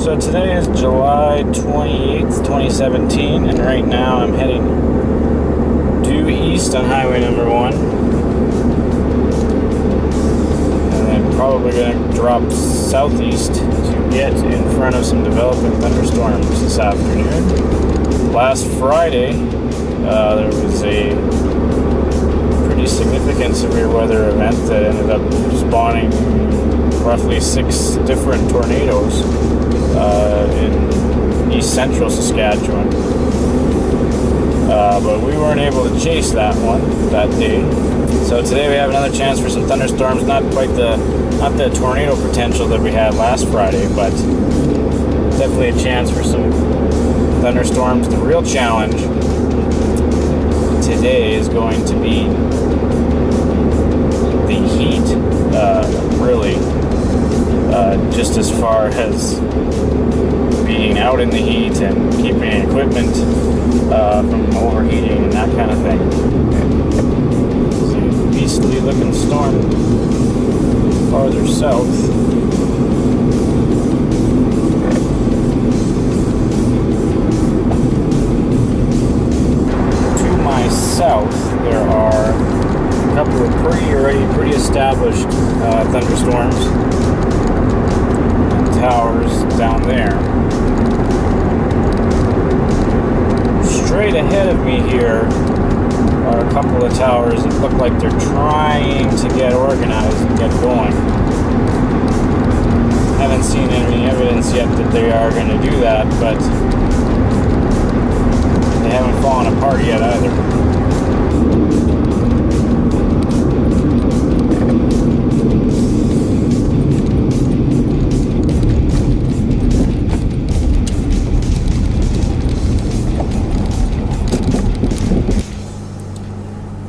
So today is July 28th, 2017, and right now I'm heading due east on highway number 1. And then probably going to drop southeast to get in front of some developing thunderstorms this afternoon. Last Friday, there was a pretty significant severe weather event that ended up spawning roughly 6 different tornadoes in east central Saskatchewan. But we weren't able to chase that one that day. So today we have another chance for some thunderstorms. Not the tornado potential that we had last Friday, but definitely a chance for some thunderstorms. The real challenge today is going to be the heat, really, just as far as being out in the heat and keeping equipment from overheating and that kind of thing. See a beastly looking storm farther south. To my south, there are a couple of pretty established thunderstorms and towers down there. Straight ahead of me here are a couple of towers that look like they're trying to get organized and get going. Haven't seen any evidence yet that they are going to do that, but they haven't fallen apart yet either.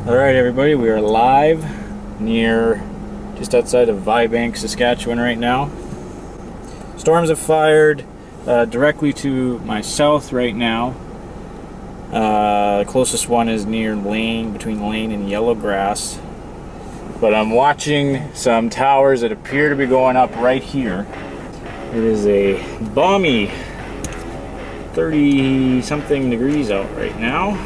Alright everybody, we are live near just outside of Vibank, Saskatchewan right now. Storms have fired directly to my south right now. The closest one is near Lane, between Lane and Yellowgrass. But I'm watching some towers that appear to be going up right here. It is a balmy 30 something degrees out right now.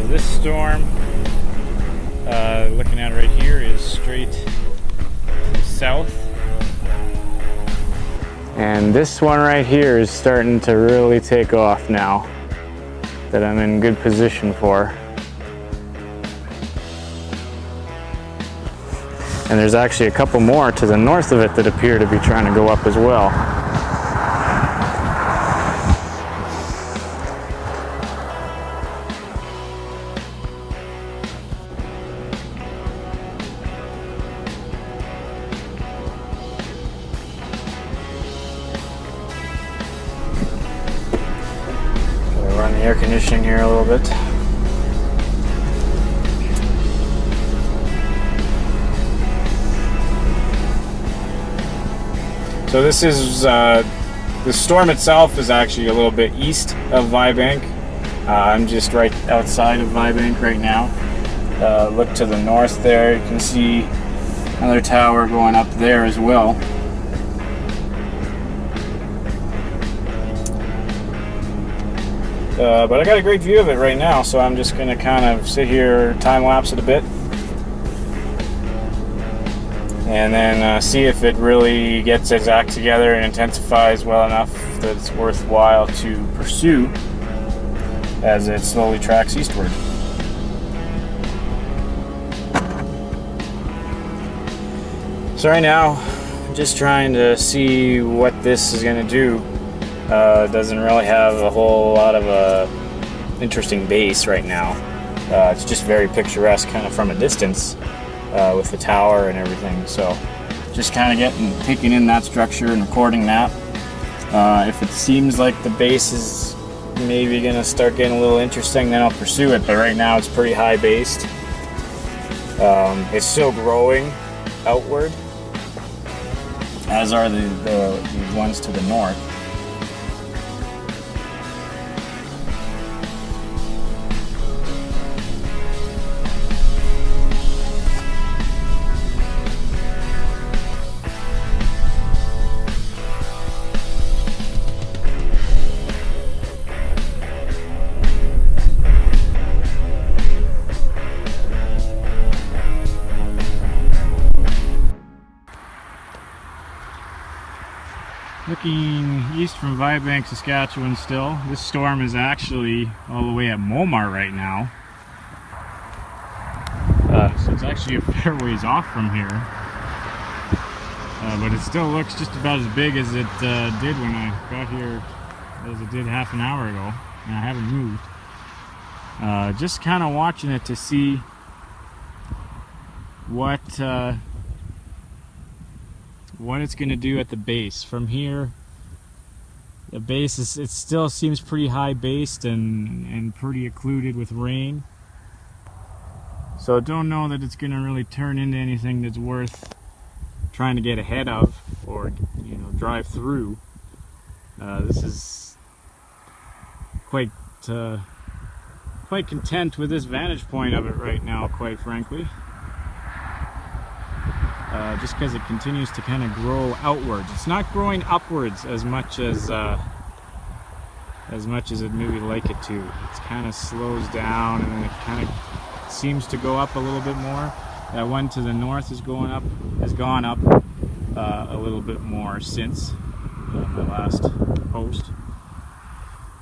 This storm, looking at right here, is straight south. And this one right here is starting to really take off now that I'm in good position for. And there's actually a couple more to the north of it that appear to be trying to go up as well. Run the air conditioning here a little bit. So this is the storm itself is actually a little bit east of Vibank. I'm just right outside of Vibank right now. Look to the north there, you can see another tower going up there as well. But I got a great view of it right now, so I'm just going to kind of sit here, time lapse it a bit, and then see if it really gets its act together and intensifies well enough that it's worthwhile to pursue as it slowly tracks eastward. So right now, I'm just trying to see what this is going to do. Doesn't really have a whole lot of a interesting base right now. It's just very picturesque kind of from a distance with the tower and everything. So just kind of taking in that structure and recording that. If it seems like the base is maybe gonna start getting a little interesting, then I'll pursue it. But right now it's pretty high based. It's still growing outward, as are the ones to the north. Looking east from Vibank, Saskatchewan still. This storm is actually all the way at Momar right now. So it's actually a fair ways off from here. But it still looks just about as big as it did when I got here, as it did half an hour ago. And I haven't moved. Just kind of watching it to see what it's going to do at the base. From here, the base it still seems pretty high based and pretty occluded with rain. So I don't know that it's going to really turn into anything that's worth trying to get ahead of or, you know, drive through. This is quite content with this vantage point of it right now, quite frankly. Just because it continues to kind of grow outwards. It's not growing upwards as much as it maybe like it to. It kind of slows down and then it kind of seems to go up a little bit more. That one to the north has gone up a little bit more since my last post.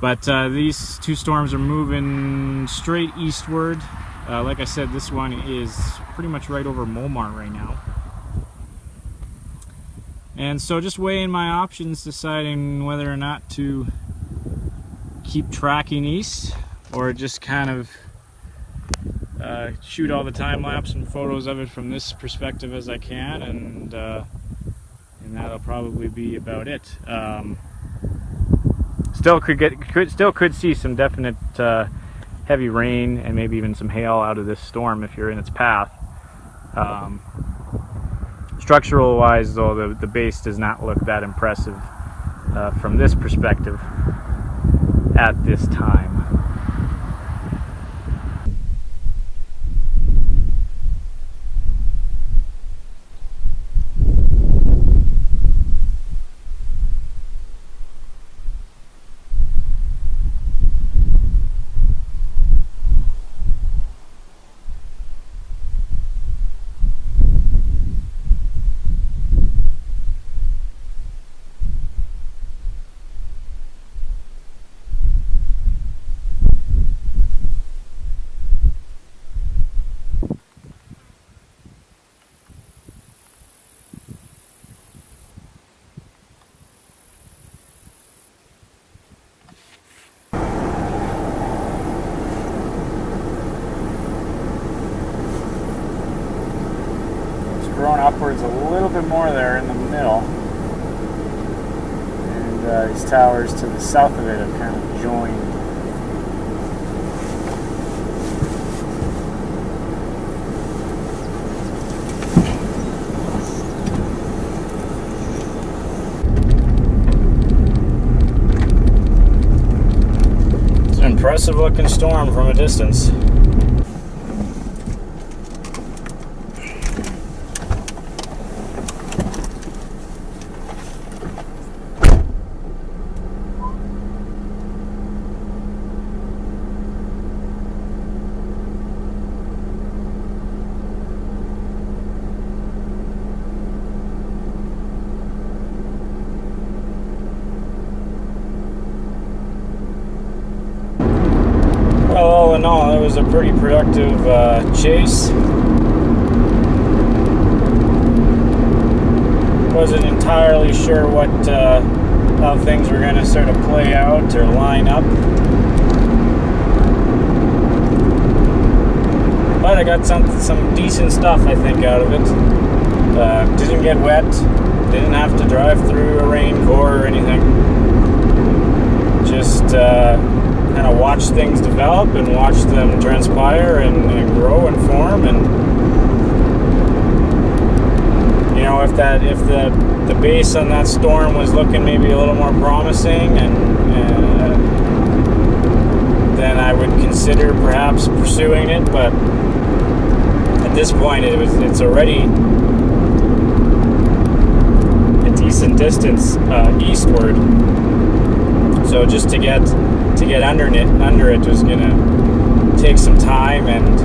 But these two storms are moving straight eastward. Like I said, this one is pretty much right over Momar right now. And so just weighing my options, deciding whether or not to keep tracking east or just kind of shoot all the time lapse and photos of it from this perspective as I can, and that'll probably be about it. Still could see some definite heavy rain and maybe even some hail out of this storm if you're in its path. Structural wise though, the base does not look that impressive from this perspective at this time. Growing upwards a little bit more there in the middle, and these towers to the south of it have kind of joined. It's an impressive looking storm from a distance. Well, all in all, it was a pretty productive chase. Wasn't entirely sure how things were going to sort of play out or line up, but I got some decent stuff, I think, out of it. Didn't get wet, didn't have to drive through a rain core or anything. Just kind of watch things develop and watch them transpire and grow and form. And you know, if the base on that storm was looking maybe a little more promising, and then I would consider perhaps pursuing it. But at this point, it's already a decent distance eastward. So just to get under it was gonna take some time, and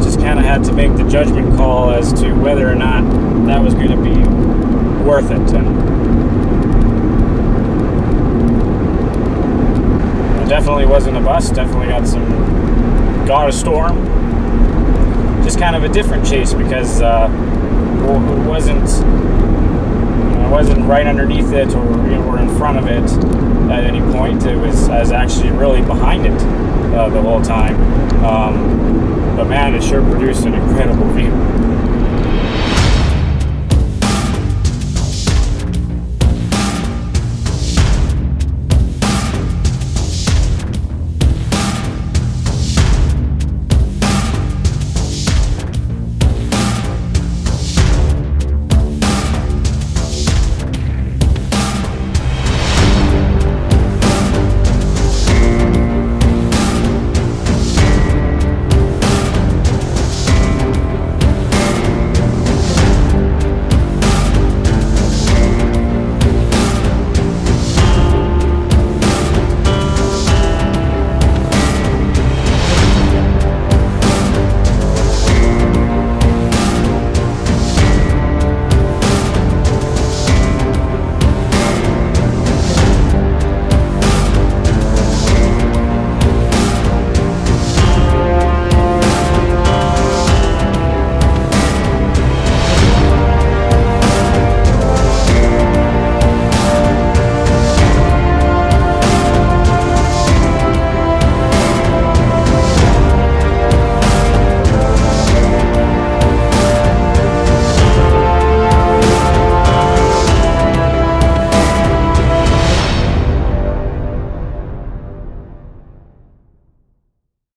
just kind of had to make the judgment call as to whether or not that was going to be worth it. And it definitely wasn't a bust. Definitely got a storm. Just kind of a different chase, because it wasn't right underneath it or in front of it at any point. I was actually really behind it the whole time. But man, it sure produced an incredible view.